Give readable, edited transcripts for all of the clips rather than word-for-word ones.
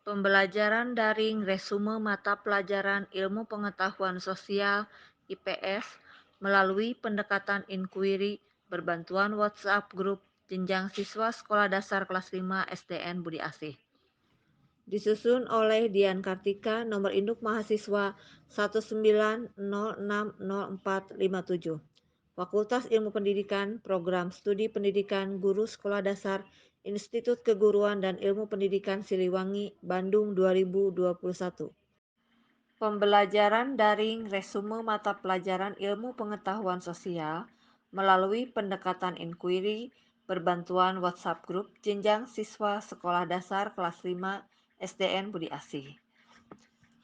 Pembelajaran daring resume mata pelajaran ilmu pengetahuan sosial (IPS) melalui pendekatan inquiry berbantuan WhatsApp grup jenjang siswa sekolah dasar kelas 5 SDN Budi Asih. Disusun oleh Dian Kartika, nomor induk mahasiswa 190600457. Fakultas Ilmu Pendidikan, Program Studi Pendidikan Guru Sekolah Dasar, Institut Keguruan dan Ilmu Pendidikan Siliwangi, Bandung 2021. Pembelajaran daring resume mata pelajaran ilmu pengetahuan sosial melalui pendekatan inquiry berbantuan WhatsApp grup jenjang siswa sekolah dasar kelas 5 SDN Budi Asih.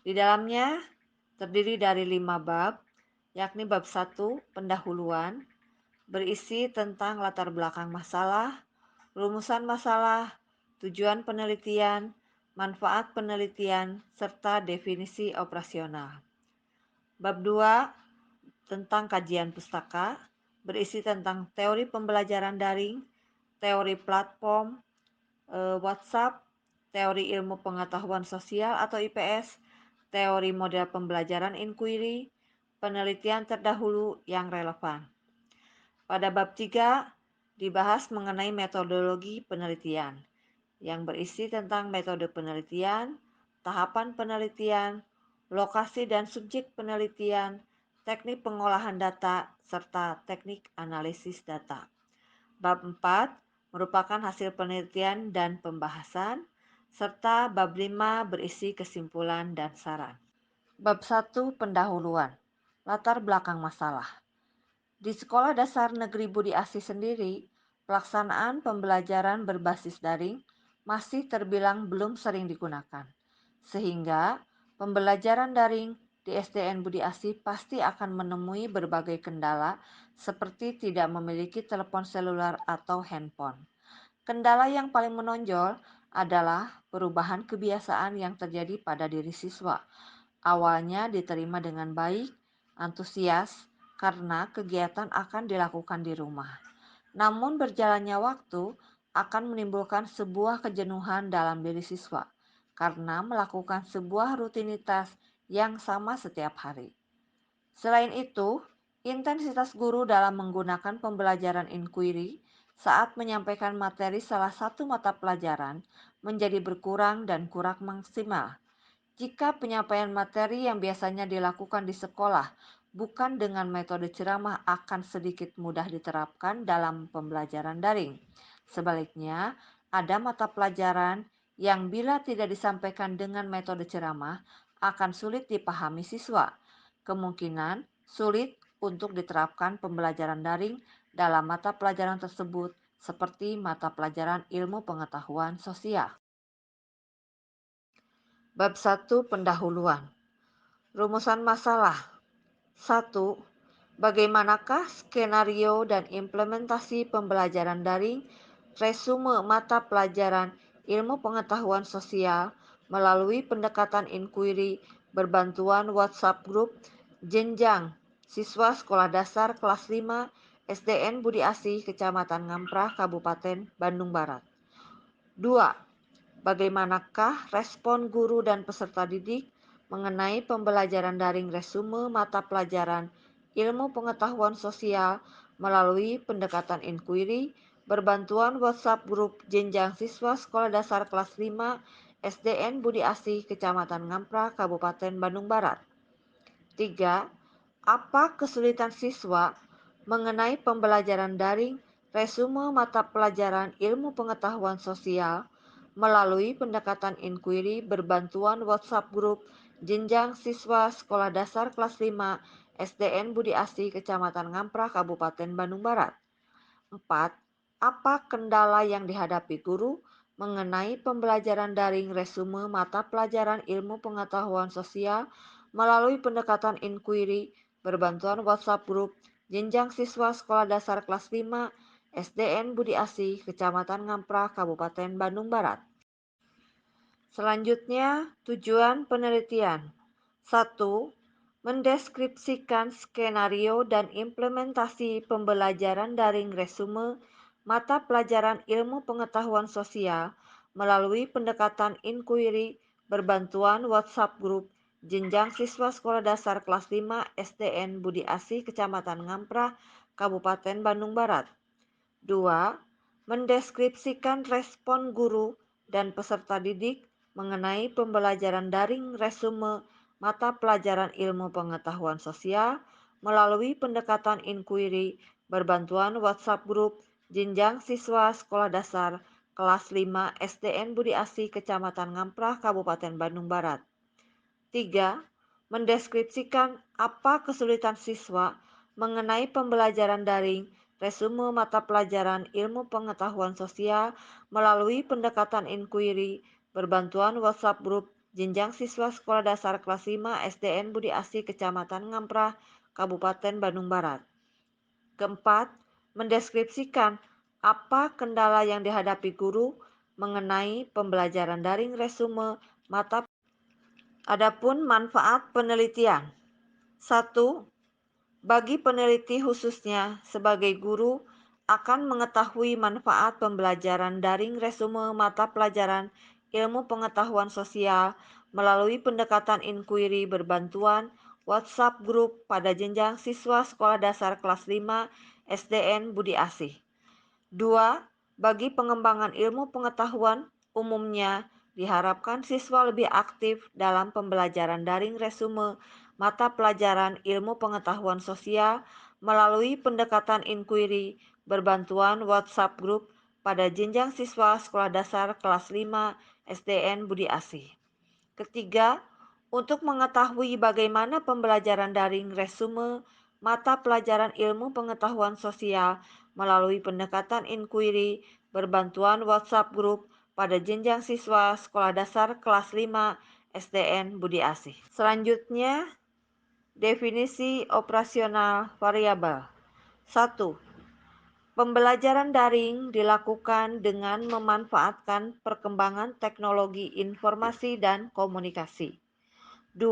Di dalamnya terdiri dari 5 bab, yakni bab 1 pendahuluan, berisi tentang latar belakang masalah, rumusan masalah, tujuan penelitian, manfaat penelitian, serta definisi operasional. Bab 2 tentang kajian pustaka, berisi tentang teori pembelajaran daring, teori platform, WhatsApp, teori ilmu pengetahuan sosial atau IPS, teori model pembelajaran inquiry, penelitian terdahulu yang relevan. Pada bab 3 dibahas mengenai metodologi penelitian yang berisi tentang metode penelitian, tahapan penelitian, lokasi dan subjek penelitian, teknik pengolahan data, serta teknik analisis data. Bab 4 merupakan hasil penelitian dan pembahasan, serta bab 5 berisi kesimpulan dan saran. Bab 1 pendahuluan, latar belakang masalah. Di Sekolah Dasar Negeri Budi Asih sendiri, pelaksanaan pembelajaran berbasis daring masih terbilang belum sering digunakan. Sehingga pembelajaran daring di SDN Budi Asih pasti akan menemui berbagai kendala seperti tidak memiliki telepon seluler atau handphone. Kendala yang paling menonjol adalah perubahan kebiasaan yang terjadi pada diri siswa. Awalnya diterima dengan baik, antusias, karena kegiatan akan dilakukan di rumah. Namun berjalannya waktu akan menimbulkan sebuah kejenuhan dalam diri siswa karena melakukan sebuah rutinitas yang sama setiap hari. Selain itu, intensitas guru dalam menggunakan pembelajaran inquiry saat menyampaikan materi salah satu mata pelajaran menjadi berkurang dan kurang maksimal. Jika penyampaian materi yang biasanya dilakukan di sekolah bukan dengan metode ceramah akan sedikit mudah diterapkan dalam pembelajaran daring. Sebaliknya, ada mata pelajaran yang bila tidak disampaikan dengan metode ceramah akan sulit dipahami siswa. Kemungkinan sulit untuk diterapkan pembelajaran daring dalam mata pelajaran tersebut seperti mata pelajaran ilmu pengetahuan sosial. Bab 1 pendahuluan. Rumusan masalah. 1. Bagaimanakah skenario dan implementasi pembelajaran daring resume mata pelajaran ilmu pengetahuan sosial melalui pendekatan inquiry berbantuan WhatsApp grup jenjang siswa sekolah dasar kelas 5 SDN Budi Asih, Kecamatan Ngamprah, Kabupaten Bandung Barat. 2. Bagaimanakah respon guru dan peserta didik mengenai pembelajaran daring resume mata pelajaran ilmu pengetahuan sosial melalui pendekatan inquiry berbantuan WhatsApp grup jenjang siswa sekolah dasar kelas 5 SDN Budi Asih, Kecamatan Ngamprah, Kabupaten Bandung Barat. 3. Apa kesulitan siswa mengenai pembelajaran daring resume mata pelajaran ilmu pengetahuan sosial melalui pendekatan inquiry berbantuan WhatsApp grup jenjang siswa sekolah dasar kelas 5 SDN Budi Asih, Kecamatan Ngamprah, Kabupaten Bandung Barat. 4. Apa kendala yang dihadapi guru mengenai pembelajaran daring resume mata pelajaran ilmu pengetahuan sosial melalui pendekatan inquiry berbantuan WhatsApp grup jenjang siswa sekolah dasar kelas 5 SDN Budi Asih, Kecamatan Ngamprah, Kabupaten Bandung Barat. Selanjutnya, tujuan penelitian. 1. Mendeskripsikan skenario dan implementasi pembelajaran daring resume mata pelajaran ilmu pengetahuan sosial melalui pendekatan inquiry berbantuan WhatsApp Group jenjang siswa sekolah dasar kelas 5 SDN Budi Asih Kecamatan Ngamprah, Kabupaten Bandung Barat. 2. Mendeskripsikan respon guru dan peserta didik mengenai pembelajaran daring resume mata pelajaran ilmu pengetahuan sosial melalui pendekatan inquiry berbantuan WhatsApp Group jenjang siswa sekolah dasar kelas 5 SDN Budi Asih Kecamatan Ngamprah, Kabupaten Bandung Barat. 3. Mendeskripsikan apa kesulitan siswa mengenai pembelajaran daring resume mata pelajaran ilmu pengetahuan sosial melalui pendekatan inquiry berbantuan WhatsApp Group jenjang siswa sekolah dasar kelas 5 SDN Budi Asih Kecamatan Ngamprah, Kabupaten Bandung Barat. Keempat, mendeskripsikan apa kendala yang dihadapi guru mengenai pembelajaran daring resume mata. Adapun manfaat penelitian. 1. Bagi peneliti khususnya sebagai guru akan mengetahui manfaat pembelajaran daring resume mata pelajaran ilmu pengetahuan sosial melalui pendekatan inquiry berbantuan WhatsApp Group pada jenjang siswa sekolah dasar kelas 5 SDN Budi Asih. 2. Bagi pengembangan ilmu pengetahuan umumnya diharapkan siswa lebih aktif dalam pembelajaran daring resume mata pelajaran ilmu pengetahuan sosial melalui pendekatan inquiry berbantuan WhatsApp Group pada jenjang siswa sekolah dasar kelas 5 SDN Budi Asih. Ketiga, untuk mengetahui bagaimana pembelajaran daring resume mata pelajaran ilmu pengetahuan sosial melalui pendekatan inquiry berbantuan WhatsApp Group pada jenjang siswa sekolah dasar kelas 5 SDN Budi Asih. Selanjutnya, definisi operasional variabel. 1. Pembelajaran daring dilakukan dengan memanfaatkan perkembangan teknologi informasi dan komunikasi. 2.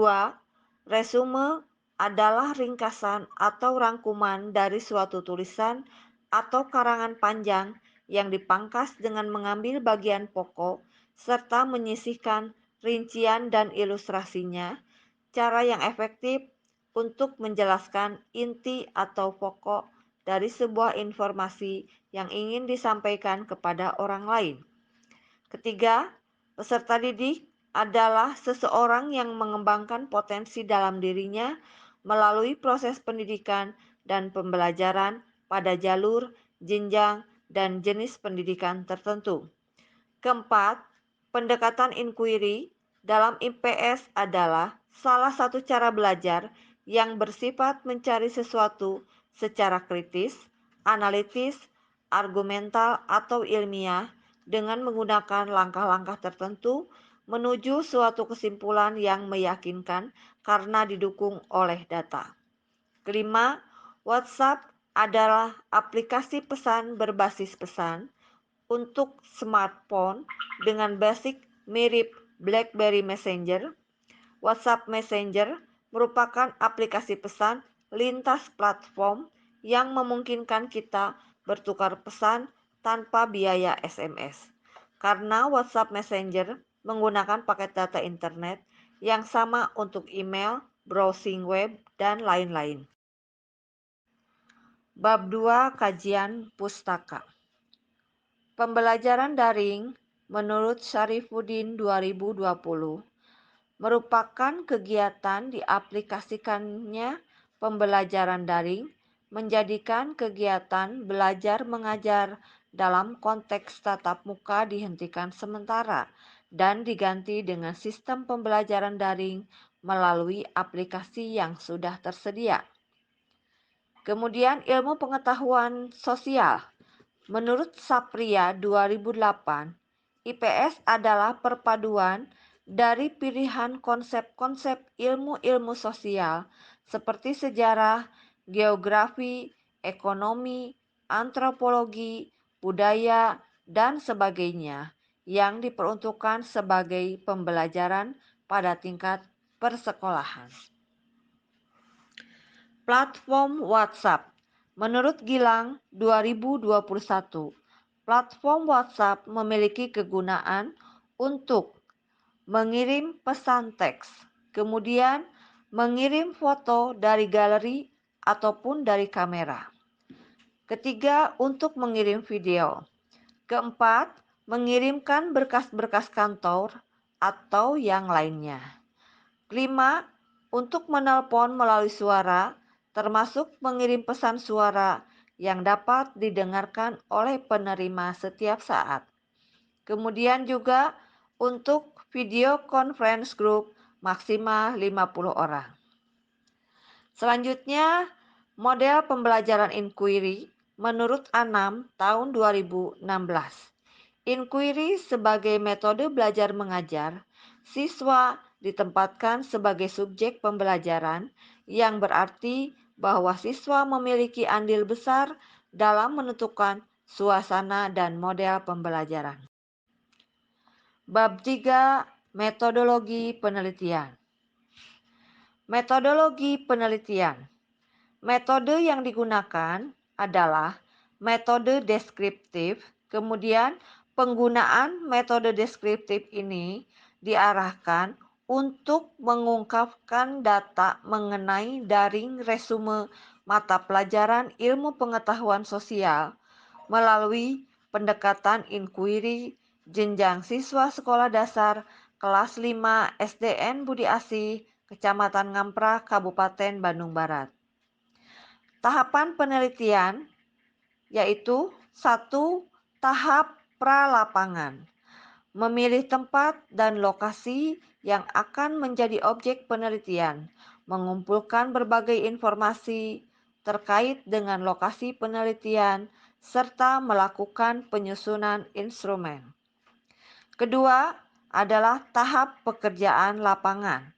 Resume adalah ringkasan atau rangkuman dari suatu tulisan atau karangan panjang yang dipangkas dengan mengambil bagian pokok serta menyisihkan rincian dan ilustrasinya, cara yang efektif untuk menjelaskan inti atau pokok dari sebuah informasi yang ingin disampaikan kepada orang lain. Ketiga, peserta didik adalah seseorang yang mengembangkan potensi dalam dirinya melalui proses pendidikan dan pembelajaran pada jalur, jenjang, dan jenis pendidikan tertentu. Keempat, pendekatan inquiry dalam IPS adalah salah satu cara belajar yang bersifat mencari sesuatu secara kritis, analitis, argumental, atau ilmiah dengan menggunakan langkah-langkah tertentu menuju suatu kesimpulan yang meyakinkan karena didukung oleh data. Kelima, WhatsApp adalah aplikasi pesan berbasis pesan untuk smartphone dengan basic mirip BlackBerry Messenger. WhatsApp Messenger merupakan aplikasi pesan lintas platform yang memungkinkan kita bertukar pesan tanpa biaya SMS. Karena WhatsApp Messenger menggunakan paket data internet yang sama untuk email, browsing web, dan lain-lain. Bab 2 Kajian Pustaka. Pembelajaran daring menurut Syarifuddin 2020 merupakan kegiatan diaplikasikannya pembelajaran daring menjadikan kegiatan belajar mengajar dalam konteks tatap muka dihentikan sementara dan diganti dengan sistem pembelajaran daring melalui aplikasi yang sudah tersedia. Kemudian ilmu pengetahuan sosial. Menurut Sapria 2008, IPS adalah perpaduan dari pilihan konsep-konsep ilmu-ilmu sosial seperti sejarah, geografi, ekonomi, antropologi, budaya, dan sebagainya yang diperuntukkan sebagai pembelajaran pada tingkat persekolahan. Platform WhatsApp. Menurut Gilang 2021, platform WhatsApp memiliki kegunaan untuk mengirim pesan teks, kemudian mengirim foto dari galeri ataupun dari kamera. Ketiga, untuk mengirim video. Keempat, mengirimkan berkas-berkas kantor atau yang lainnya. Kelima, untuk menelpon melalui suara, termasuk mengirim pesan suara yang dapat didengarkan oleh penerima setiap saat. Kemudian juga untuk video conference group maksimal 50 orang. Selanjutnya, model pembelajaran inquiry menurut Anam tahun 2016. Inquiry sebagai metode belajar mengajar, siswa ditempatkan sebagai subjek pembelajaran yang berarti bahwa siswa memiliki andil besar dalam menentukan suasana dan model pembelajaran. Bab 3. Metodologi penelitian. Metodologi penelitian. Metode yang digunakan adalah metode deskriptif. Kemudian penggunaan metode deskriptif ini diarahkan untuk mengungkapkan data mengenai daring resume mata pelajaran ilmu pengetahuan sosial melalui pendekatan inquiry jenjang siswa sekolah dasar kelas 5 SDN Budi Asih, Kecamatan Ngamprah, Kabupaten Bandung Barat. Tahapan penelitian yaitu 1. Tahap pra-lapangan. Memilih tempat dan lokasi yang akan menjadi objek penelitian, mengumpulkan berbagai informasi terkait dengan lokasi penelitian, serta melakukan penyusunan instrumen. Kedua adalah tahap pekerjaan lapangan.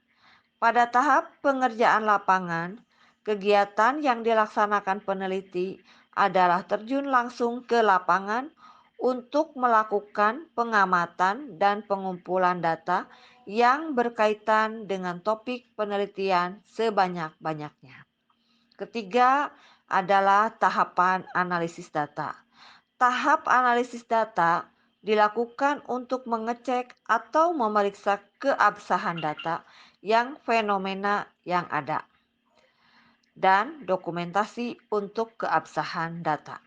Pada tahap pengerjaan lapangan, kegiatan yang dilaksanakan peneliti adalah terjun langsung ke lapangan untuk melakukan pengamatan dan pengumpulan data yang berkaitan dengan topik penelitian sebanyak-banyaknya. Ketiga adalah tahapan analisis data. Tahap analisis data dilakukan untuk mengecek atau memeriksa keabsahan data yang fenomena yang ada dan dokumentasi untuk keabsahan data.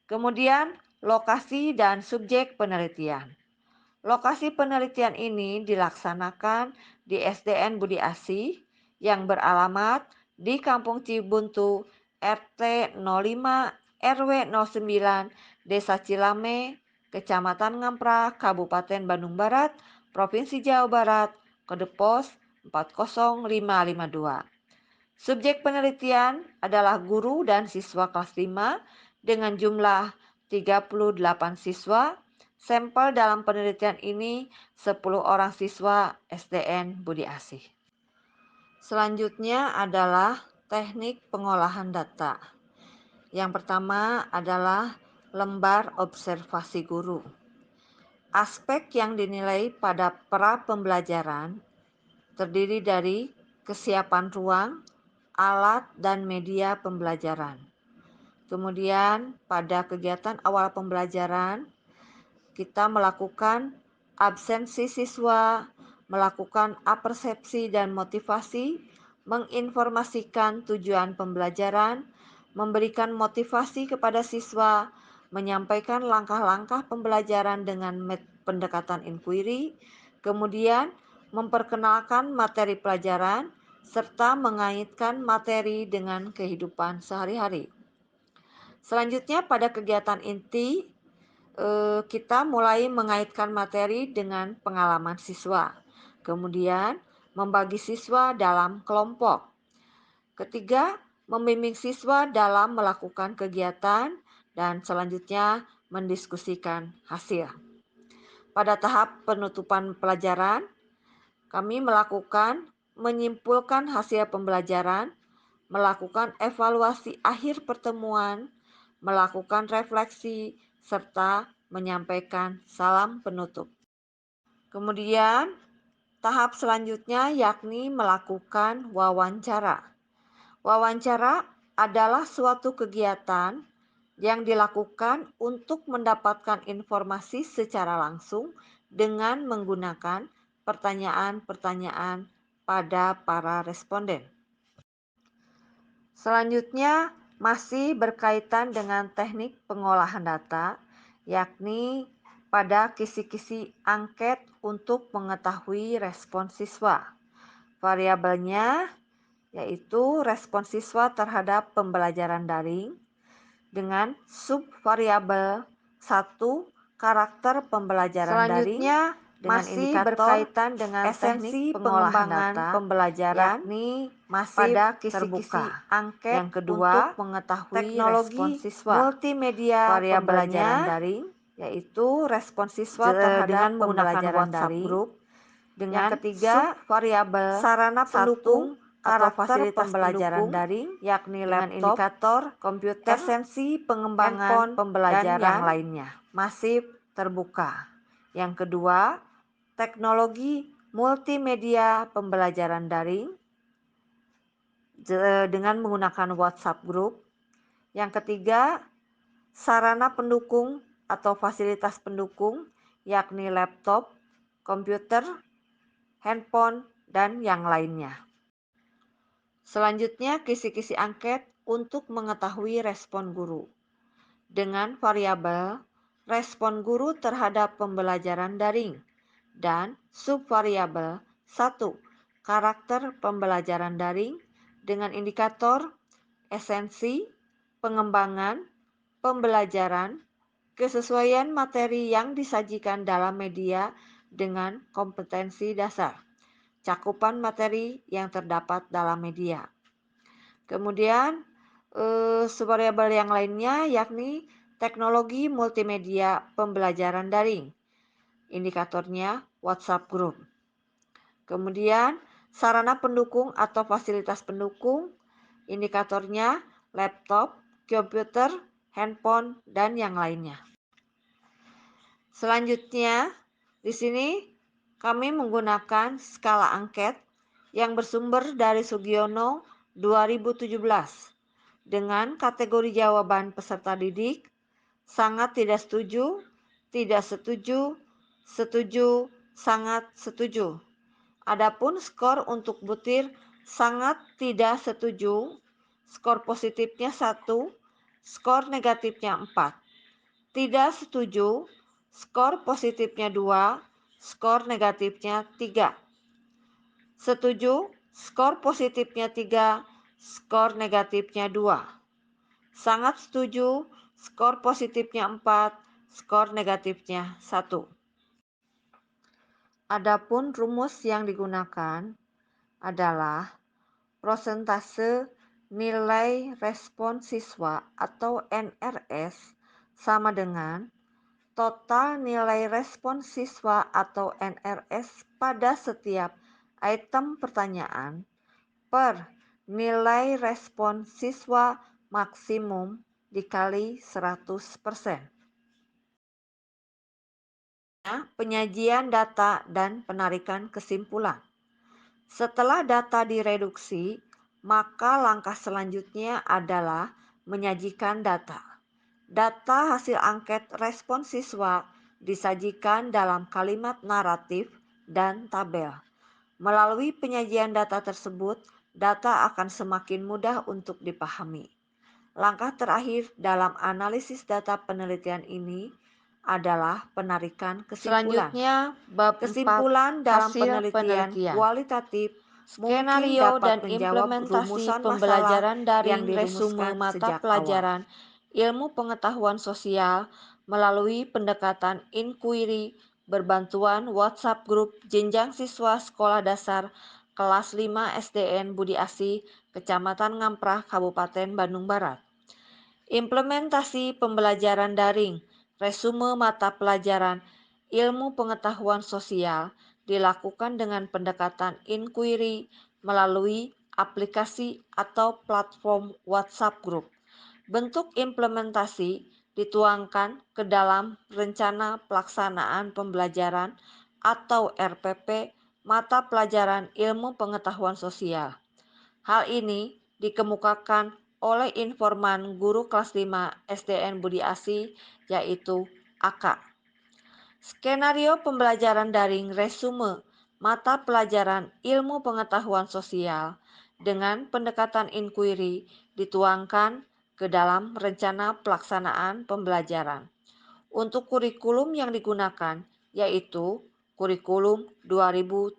Kemudian lokasi dan subjek penelitian. Lokasi penelitian ini dilaksanakan di SDN Budi Asih yang beralamat di Kampung Cibuntu, RT 05, RW 09, Desa Cilame, Kecamatan Ngamprah, Kabupaten Bandung Barat, Provinsi Jawa Barat, kode pos 40552. Subjek penelitian adalah guru dan siswa kelas 5 dengan jumlah 38 siswa. Sampel dalam penelitian ini 10 orang siswa SDN Budi Asih. Selanjutnya adalah teknik pengolahan data. Yang pertama adalah lembar observasi guru. Aspek yang dinilai pada pra pembelajaran terdiri dari kesiapan ruang, alat, dan media pembelajaran. Kemudian pada kegiatan awal pembelajaran, kita melakukan absensi siswa, melakukan apersepsi dan motivasi, menginformasikan tujuan pembelajaran, memberikan motivasi kepada siswa, menyampaikan langkah-langkah pembelajaran dengan pendekatan inquiry, kemudian memperkenalkan materi pelajaran, serta mengaitkan materi dengan kehidupan sehari-hari. Selanjutnya pada kegiatan inti, kita mulai mengaitkan materi dengan pengalaman siswa. Kemudian membagi siswa dalam kelompok. Ketiga, membimbing siswa dalam melakukan kegiatan dan selanjutnya mendiskusikan hasil. Pada tahap penutupan pelajaran, kami menyimpulkan hasil pembelajaran, melakukan evaluasi akhir pertemuan, melakukan refleksi, serta menyampaikan salam penutup. Kemudian, tahap selanjutnya yakni melakukan wawancara. Wawancara adalah suatu kegiatan yang dilakukan untuk mendapatkan informasi secara langsung dengan menggunakan pertanyaan-pertanyaan pada para responden. Selanjutnya masih berkaitan dengan teknik pengolahan data, yakni pada kisi-kisi angket untuk mengetahui respon siswa. Variabelnya yaitu respon siswa terhadap pembelajaran daring dengan subvariabel 1 karakter pembelajaran Selanjutnya daring dengan masih indikator berkaitan dengan esensi teknik pengembangan data, pembelajaran yakni masih pada kisi-kisi terbuka. angket. Yang kedua, untuk mengetahui respon teknologi siswa. multimedia Variabelnya pembelajaran daring, yaitu respon siswa terhadap dengan menggunakan pembelajaran WhatsApp daring. group. Dengan Yang ketiga, subvariabel sarana pendukung 1 atau atau fasilitas pembelajaran pendukung, daring yakni dengan laptop, indikator komputer, esensi pengembangan handphone, pembelajaran dan yang lainnya. masih terbuka. Yang kedua, teknologi multimedia pembelajaran daring dengan menggunakan WhatsApp group. Yang ketiga, sarana pendukung atau fasilitas pendukung, yakni laptop, komputer, handphone, dan yang lainnya. Selanjutnya, kisi-kisi angket untuk mengetahui respon guru. Dengan variabel respon guru terhadap pembelajaran daring dan subvariabel 1 karakter pembelajaran daring dengan indikator esensi pengembangan pembelajaran, kesesuaian materi yang disajikan dalam media dengan kompetensi dasar, cakupan materi yang terdapat dalam media. Kemudian subvariabel yang lainnya yakni teknologi multimedia pembelajaran daring. Indikatornya WhatsApp group. Kemudian sarana pendukung atau fasilitas pendukung, indikatornya laptop, komputer, handphone, dan yang lainnya. Selanjutnya, di sini kami menggunakan skala angket yang bersumber dari Sugiono 2017 dengan kategori jawaban peserta didik sangat tidak setuju, tidak setuju, setuju, sangat setuju. Adapun skor untuk butir sangat tidak setuju, skor positifnya 1, skor negatifnya 4. Tidak setuju, skor positifnya 2, skor negatifnya 3. Setuju, skor positifnya 3, skor negatifnya 2. Sangat setuju, skor positifnya 4, skor negatifnya 1. Adapun rumus yang digunakan adalah prosentase nilai respon siswa atau NRS sama dengan total nilai respon siswa atau NRS pada setiap item pertanyaan per nilai respon siswa maksimum dikali 100%. Penyajian data dan penarikan kesimpulan. Setelah data direduksi, maka langkah selanjutnya adalah menyajikan data. Data hasil angket respon siswa disajikan dalam kalimat naratif dan tabel. Melalui penyajian data tersebut, data akan semakin mudah untuk dipahami. Langkah terakhir dalam analisis data penelitian ini adalah penarikan kesimpulan. Selanjutnya, bab 4, Kesimpulan dalam hasil penelitian kualitatif mungkin Skenario dapat dan menjawab implementasi rumusan masalah pembelajaran yang daring resume dirumuskan mata sejak awal. pelajaran ilmu pengetahuan sosial melalui pendekatan inquiry berbantuan WhatsApp grup jenjang siswa sekolah dasar kelas 5 SDN Budi Asih, Kecamatan Ngamprah, Kabupaten Bandung Barat. Implementasi pembelajaran daring, resume mata pelajaran ilmu pengetahuan sosial dilakukan dengan pendekatan inquiry melalui aplikasi atau platform WhatsApp group. Bentuk implementasi dituangkan ke dalam rencana pelaksanaan pembelajaran atau RPP mata pelajaran ilmu pengetahuan sosial. Hal ini dikemukakan oleh informan guru kelas 5 SDN Budi Asih yaitu AK. Skenario pembelajaran daring resume mata pelajaran ilmu pengetahuan sosial dengan pendekatan inquiry dituangkan ke dalam rencana pelaksanaan pembelajaran. Untuk kurikulum yang digunakan yaitu kurikulum 2013.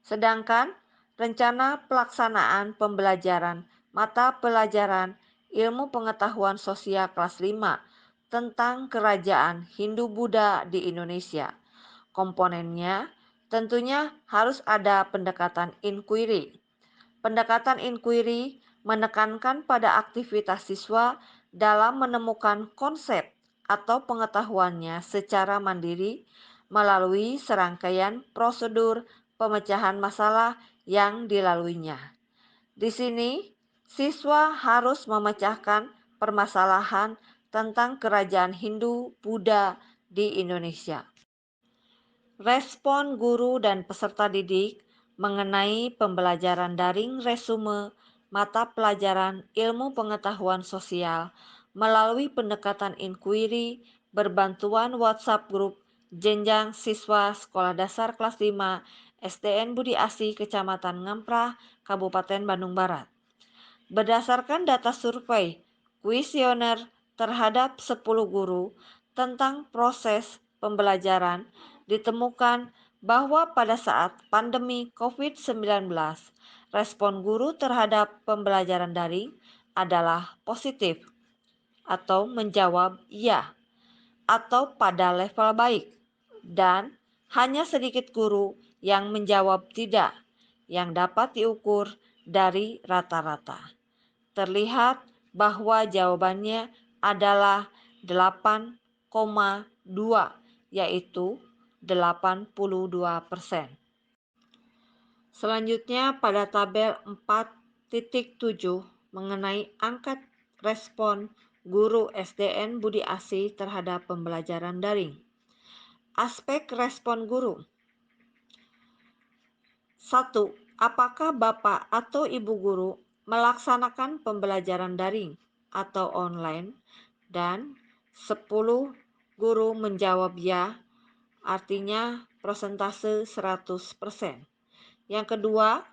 Sedangkan rencana pelaksanaan pembelajaran mata pelajaran ilmu pengetahuan sosial kelas 5 tentang kerajaan Hindu-Buddha di Indonesia. Komponennya tentunya harus ada pendekatan inquiry. Pendekatan inquiry menekankan pada aktivitas siswa dalam menemukan konsep atau pengetahuannya secara mandiri melalui serangkaian prosedur pemecahan masalah yang dilaluinya. Di sini, siswa harus memecahkan permasalahan tentang kerajaan Hindu-Buddha di Indonesia. Respon guru dan peserta didik mengenai pembelajaran daring resume mata pelajaran ilmu pengetahuan sosial melalui pendekatan inquiry berbantuan WhatsApp grup jenjang siswa sekolah dasar kelas 5 SDN Budi Asih Kecamatan Ngamprah, Kabupaten Bandung Barat. Berdasarkan data survei kuesioner terhadap 10 guru tentang proses pembelajaran, ditemukan bahwa pada saat pandemi COVID-19, respon guru terhadap pembelajaran daring adalah positif atau menjawab iya atau pada level baik, dan hanya sedikit guru yang menjawab tidak yang dapat diukur dari rata-rata. Terlihat bahwa jawabannya adalah 8,2, yaitu 82%. Selanjutnya pada tabel 4.7 mengenai angka respon guru SDN Budi Asih terhadap pembelajaran daring. Aspek respon guru. 1. Apakah Bapak atau Ibu guru melaksanakan pembelajaran daring atau online? Dan 10 guru menjawab ya, artinya persentase 100%. Yang kedua,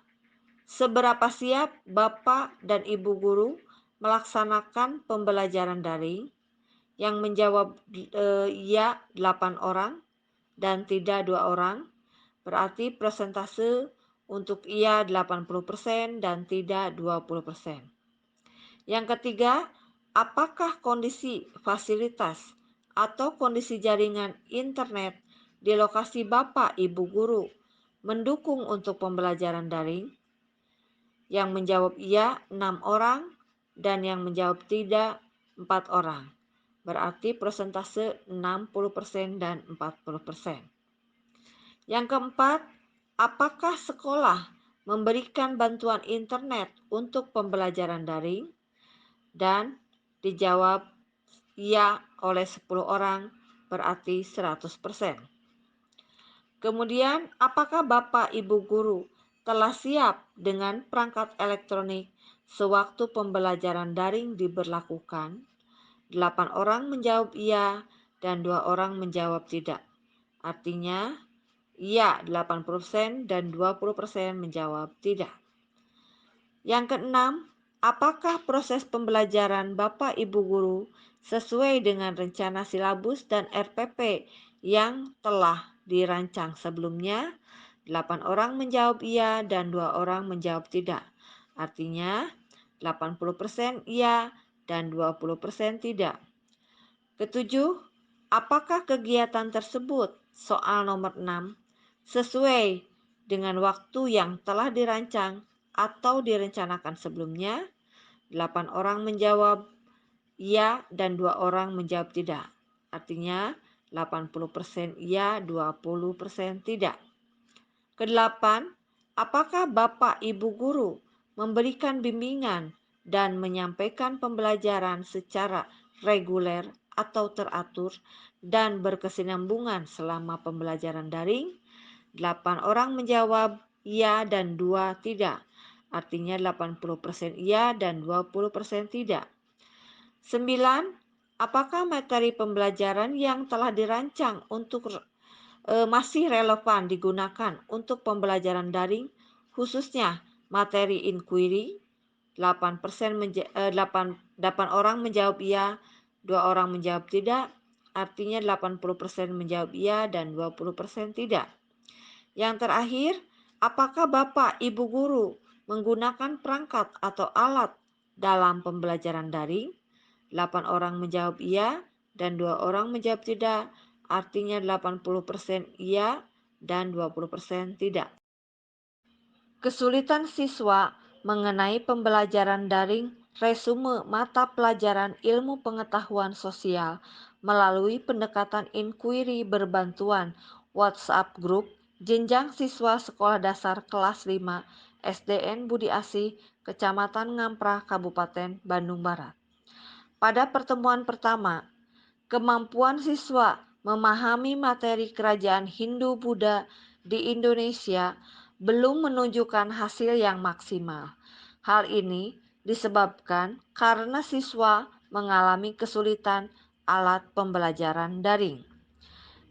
seberapa siap Bapak dan Ibu guru melaksanakan pembelajaran daring? Yang menjawab ya 8 orang dan tidak 2 orang, berarti persentase untuk iya 80% dan tidak 20%. Yang ketiga, apakah kondisi fasilitas atau kondisi jaringan internet di lokasi Bapak Ibu guru mendukung untuk pembelajaran daring? Yang menjawab iya 6 orang dan yang menjawab tidak 4 orang. Berarti persentase 60% dan 40%. Yang keempat, apakah sekolah memberikan bantuan internet untuk pembelajaran daring? Dan dijawab ya oleh 10 orang, berarti 100%. Kemudian, apakah Bapak Ibu guru telah siap dengan perangkat elektronik sewaktu pembelajaran daring diberlakukan? 8 orang menjawab iya dan 2 orang menjawab tidak. Artinya, iya 80% dan 20% menjawab tidak. Yang keenam, apakah proses pembelajaran Bapak Ibu guru sesuai dengan rencana silabus dan RPP yang telah dirancang sebelumnya? 8 orang menjawab iya dan 2 orang menjawab tidak. Artinya 80% iya dan 20% tidak. Ketujuh, apakah kegiatan tersebut, soal nomor 6, sesuai dengan waktu yang telah dirancang atau direncanakan sebelumnya? 8 orang menjawab iya dan 2 orang menjawab tidak. Artinya 80% iya, 20% tidak. Kedelapan, apakah Bapak Ibu guru memberikan bimbingan dan menyampaikan pembelajaran secara reguler atau teratur dan berkesinambungan selama pembelajaran daring? 8 orang menjawab iya dan 2 tidak. Artinya 80% iya dan 20% tidak. 9. Apakah materi pembelajaran yang telah dirancang untuk masih relevan digunakan untuk pembelajaran daring, khususnya materi inquiry. 8 orang menjawab iya, 2 orang menjawab tidak, artinya 80% menjawab iya dan 20% tidak. Yang terakhir, apakah Bapak Ibu guru menggunakan perangkat atau alat dalam pembelajaran daring? 8 orang menjawab iya dan 2 orang menjawab tidak, artinya 80% iya dan 20% tidak. Kesulitan siswa mengenai pembelajaran daring resume mata pelajaran ilmu pengetahuan sosial melalui pendekatan inquiry berbantuan WhatsApp Group jenjang siswa sekolah dasar kelas 5 SDN Budi Asih, Kecamatan Ngamprah, Kabupaten Bandung Barat. Pada pertemuan pertama, kemampuan siswa memahami materi kerajaan Hindu-Buddha di Indonesia belum menunjukkan hasil yang maksimal. Hal ini disebabkan karena siswa mengalami kesulitan alat pembelajaran daring.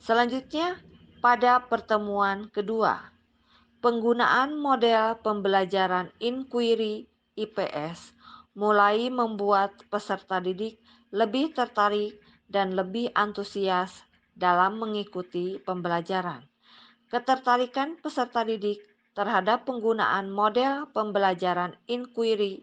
Selanjutnya, pada pertemuan kedua, penggunaan model pembelajaran inquiry IPS mulai membuat peserta didik lebih tertarik dan lebih antusias dalam mengikuti pembelajaran. Ketertarikan peserta didik terhadap penggunaan model pembelajaran inquiry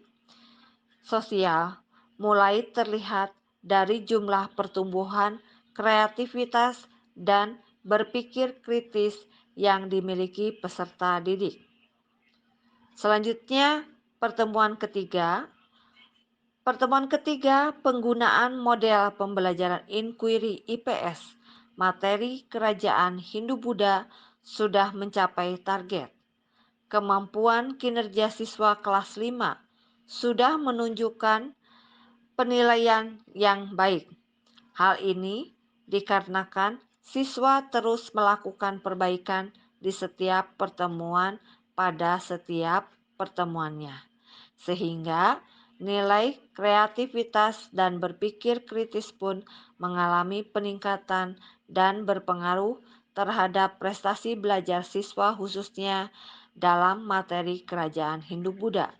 sosial mulai terlihat dari jumlah pertumbuhan kreativitas dan berpikir kritis yang dimiliki peserta didik. Selanjutnya, Pertemuan ketiga, penggunaan model pembelajaran inquiry IPS, materi kerajaan Hindu-Buddha sudah mencapai target. Kemampuan kinerja siswa kelas 5 sudah menunjukkan penilaian yang baik. Hal ini dikarenakan siswa terus melakukan perbaikan di setiap pertemuan pada setiap pertemuannya, sehingga nilai kreativitas dan berpikir kritis pun mengalami peningkatan dan berpengaruh terhadap prestasi belajar siswa khususnya dalam materi kerajaan Hindu-Buddha.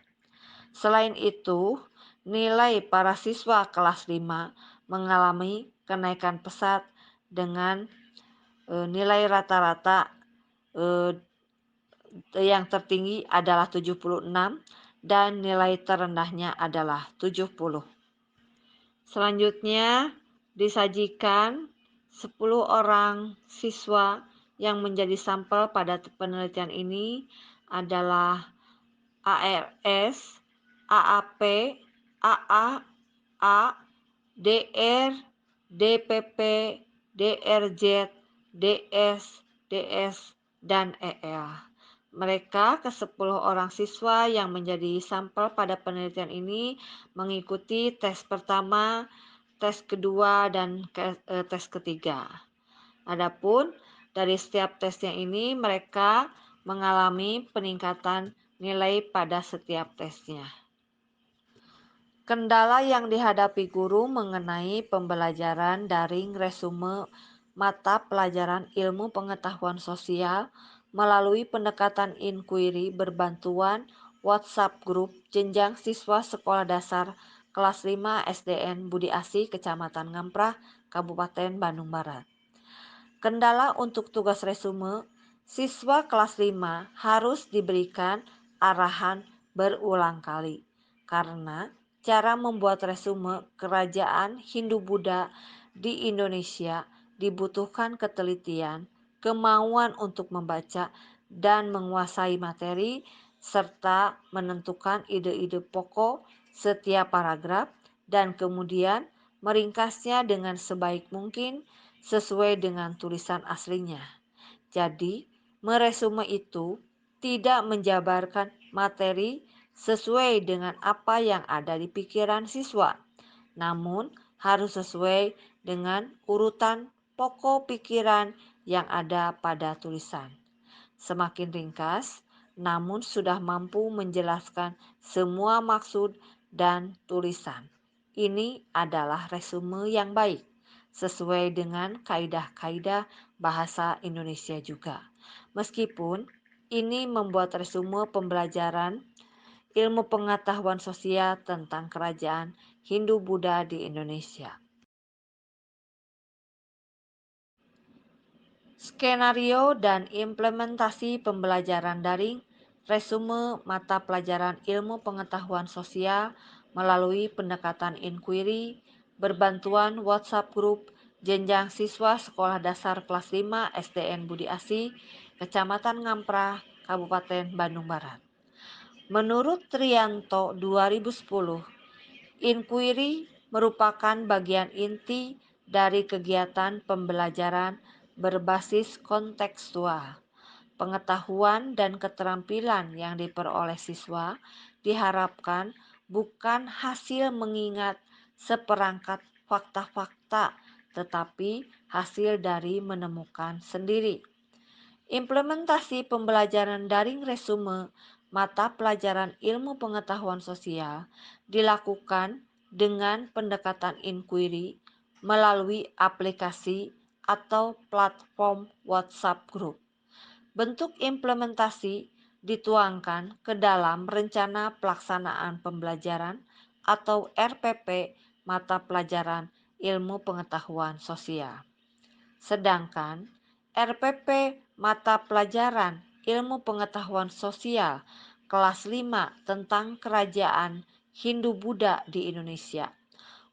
Selain itu, nilai para siswa kelas 5 mengalami kenaikan pesat dengan nilai rata-rata yang tertinggi adalah 76 dan nilai terendahnya adalah 70. Selanjutnya disajikan 10 orang siswa yang menjadi sampel pada penelitian ini adalah ARS, AAP, AA, A, DR, DPP, DRZ, DS, DS, dan EL. Mereka ke-10 orang siswa yang menjadi sampel pada penelitian ini mengikuti tes pertama, tes kedua, dan tes ketiga. Adapun dari setiap tesnya ini mereka mengalami peningkatan nilai pada setiap tesnya. Kendala yang dihadapi guru mengenai pembelajaran daring resume mata pelajaran ilmu pengetahuan sosial melalui pendekatan inquiry berbantuan WhatsApp Group jenjang siswa sekolah dasar kelas 5 SDN Budi Asih, Kecamatan Ngamprah, Kabupaten Bandung Barat. Kendala untuk tugas resume, siswa kelas 5 harus diberikan arahan berulang kali karena cara membuat resume kerajaan Hindu-Buddha di Indonesia dibutuhkan ketelitian, kemauan untuk membaca dan menguasai materi, serta menentukan ide-ide pokok setiap paragraf dan kemudian meringkasnya dengan sebaik mungkin sesuai dengan tulisan aslinya. Jadi, meresume itu tidak menjabarkan materi sesuai dengan apa yang ada di pikiran siswa, namun harus sesuai dengan urutan pokok pikiran yang ada pada tulisan. Semakin ringkas, namun sudah mampu menjelaskan semua maksud dan tulisan. Ini adalah resume yang baik, sesuai dengan kaidah-kaidah bahasa Indonesia juga. Meskipun ini membuat resume pembelajaran ilmu pengetahuan sosial tentang kerajaan Hindu-Buddha di Indonesia. Skenario dan implementasi pembelajaran daring, resume mata pelajaran ilmu pengetahuan sosial melalui pendekatan inquiry, berbantuan WhatsApp Group, jenjang siswa sekolah dasar kelas 5 SDN Budi Asih, Kecamatan Ngamprah, Kabupaten Bandung Barat. Menurut Trianto 2010, inquiry merupakan bagian inti dari kegiatan pembelajaran berbasis kontekstual. Pengetahuan dan keterampilan yang diperoleh siswa diharapkan bukan hasil mengingat seperangkat fakta-fakta, tetapi hasil dari menemukan sendiri. Implementasi pembelajaran daring resume mata pelajaran ilmu pengetahuan sosial dilakukan dengan pendekatan inquiry melalui aplikasi atau platform WhatsApp Group. Bentuk implementasi dituangkan ke dalam rencana pelaksanaan pembelajaran atau RPP mata pelajaran ilmu pengetahuan sosial. Sedangkan RPP mata pelajaran ilmu pengetahuan sosial kelas 5 tentang kerajaan Hindu-Buddha di Indonesia.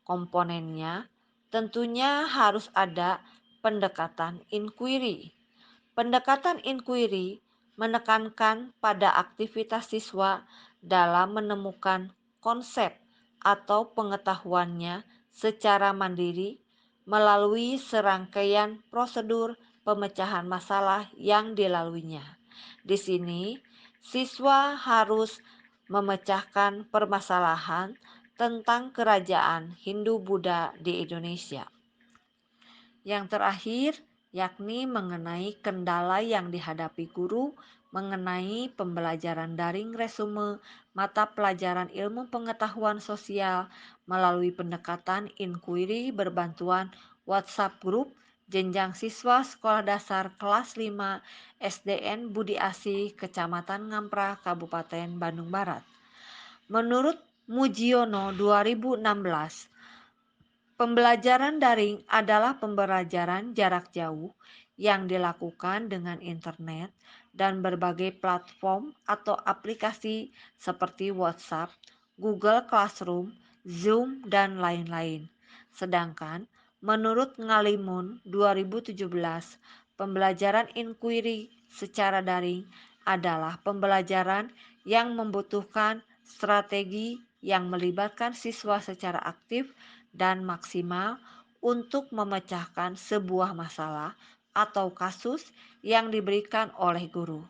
Komponennya tentunya harus ada pendekatan inquiry. Pendekatan inquiry menekankan pada aktivitas siswa dalam menemukan konsep atau pengetahuannya secara mandiri melalui serangkaian prosedur pemecahan masalah yang dilaluinya. Di sini, siswa harus memecahkan permasalahan tentang kerajaan Hindu-Buddha di Indonesia. Yang terakhir, yakni mengenai kendala yang dihadapi guru mengenai pembelajaran daring resume mata pelajaran ilmu pengetahuan sosial melalui pendekatan inquiry berbantuan WhatsApp Group jenjang siswa sekolah dasar kelas 5 SDN Budi Asih, Kecamatan Ngamprah, Kabupaten Bandung Barat. Menurut Mujiono 2016, pembelajaran daring adalah pembelajaran jarak jauh yang dilakukan dengan internet dan berbagai platform atau aplikasi seperti WhatsApp, Google Classroom, Zoom, dan lain-lain. Sedangkan menurut Ngalimun 2017, pembelajaran inquiry secara daring adalah pembelajaran yang membutuhkan strategi yang melibatkan siswa secara aktif dan maksimal untuk memecahkan sebuah masalah atau kasus yang diberikan oleh guru.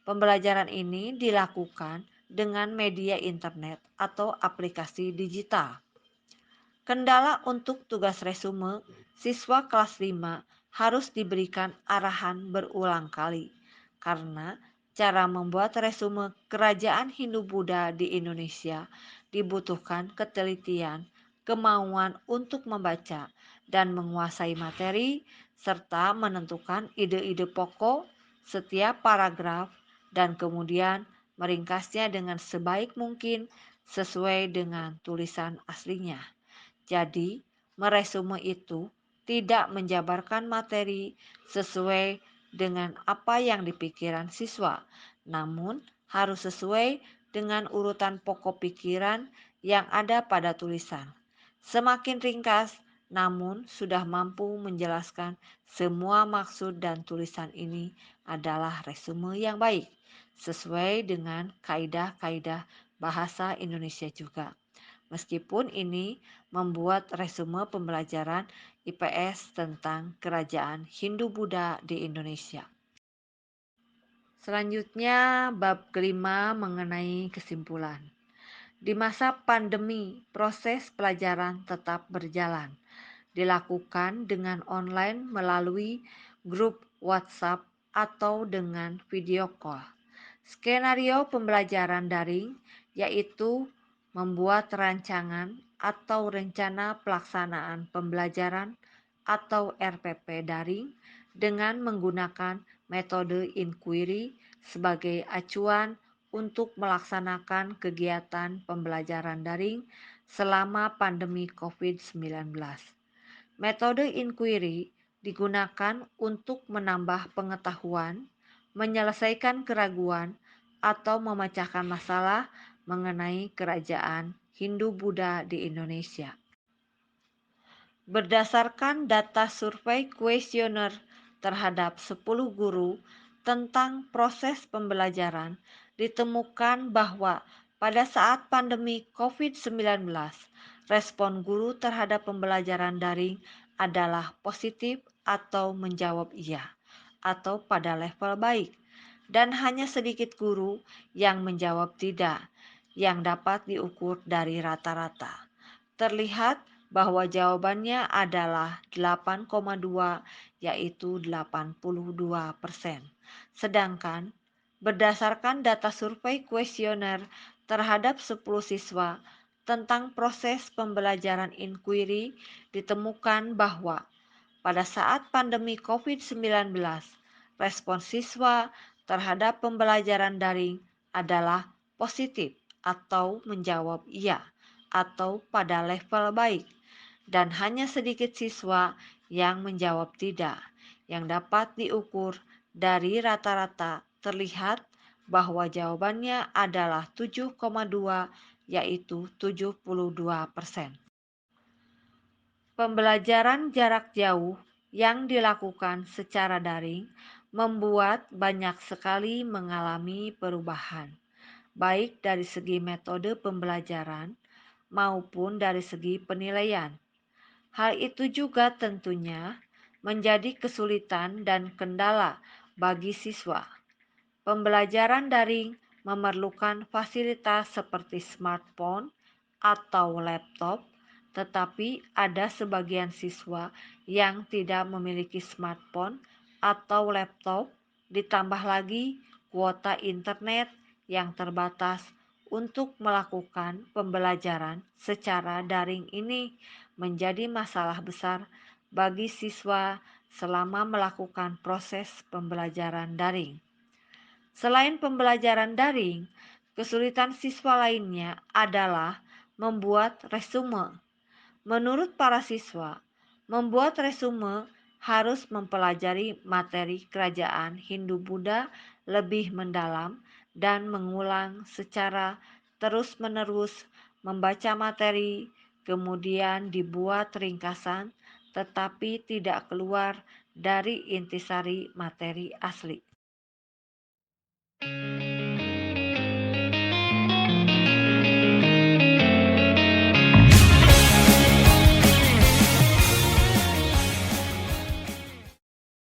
Pembelajaran ini dilakukan dengan media internet atau aplikasi digital. Kendala untuk tugas resume, siswa kelas 5 harus diberikan arahan berulang kali karena cara membuat resume kerajaan Hindu-Buddha di Indonesia dibutuhkan ketelitian, kemauan untuk membaca dan menguasai materi, serta menentukan ide-ide pokok setiap paragraf dan kemudian meringkasnya dengan sebaik mungkin sesuai dengan tulisan aslinya. Jadi, meresume itu tidak menjabarkan materi sesuai dengan apa yang dipikirkan siswa, namun harus sesuai dengan urutan pokok pikiran yang ada pada tulisan. Semakin ringkas, namun sudah mampu menjelaskan semua maksud dan tulisan ini adalah resume yang baik, sesuai dengan kaidah-kaidah bahasa Indonesia juga. Meskipun ini membuat resume pembelajaran IPS tentang kerajaan Hindu-Buddha di Indonesia. Selanjutnya, bab kelima mengenai kesimpulan. Di masa pandemi, proses pelajaran tetap berjalan, dilakukan dengan online melalui grup WhatsApp atau dengan video call. Skenario pembelajaran daring yaitu membuat rancangan atau rencana pelaksanaan pembelajaran atau RPP daring dengan menggunakan metode inquiry sebagai acuan untuk melaksanakan kegiatan pembelajaran daring selama pandemi COVID-19. Metode inquiry digunakan untuk menambah pengetahuan, menyelesaikan keraguan, atau memecahkan masalah mengenai kerajaan Hindu-Buddha di Indonesia. Berdasarkan data survei kuesioner terhadap 10 guru tentang proses pembelajaran, ditemukan bahwa pada saat pandemi COVID-19, respon guru terhadap pembelajaran daring adalah positif atau menjawab iya, atau pada level baik, dan hanya sedikit guru yang menjawab tidak, yang dapat diukur dari rata-rata. Terlihat bahwa jawabannya adalah 8,2, yaitu 82%. Sedangkan berdasarkan data survei kuesioner terhadap 10 siswa tentang proses pembelajaran inquiry, ditemukan bahwa pada saat pandemi COVID-19, respon siswa terhadap pembelajaran daring adalah positif atau menjawab iya atau pada level baik, dan hanya sedikit siswa yang menjawab tidak, yang dapat diukur dari rata-rata. Terlihat bahwa jawabannya adalah 7,2, yaitu 72%. Pembelajaran jarak jauh yang dilakukan secara daring membuat banyak sekali mengalami perubahan, baik dari segi metode pembelajaran maupun dari segi penilaian. Hal itu juga tentunya menjadi kesulitan dan kendala bagi siswa. Pembelajaran daring memerlukan fasilitas seperti smartphone atau laptop, tetapi ada sebagian siswa yang tidak memiliki smartphone atau laptop, ditambah lagi kuota internet yang terbatas untuk melakukan pembelajaran secara daring. Ini menjadi masalah besar bagi siswa selama melakukan proses pembelajaran daring. Selain pembelajaran daring, kesulitan siswa lainnya adalah membuat resume. Menurut para siswa, membuat resume harus mempelajari materi kerajaan Hindu-Buddha lebih mendalam dan mengulang secara terus-menerus, membaca materi, kemudian dibuat ringkasan, tetapi tidak keluar dari intisari materi asli.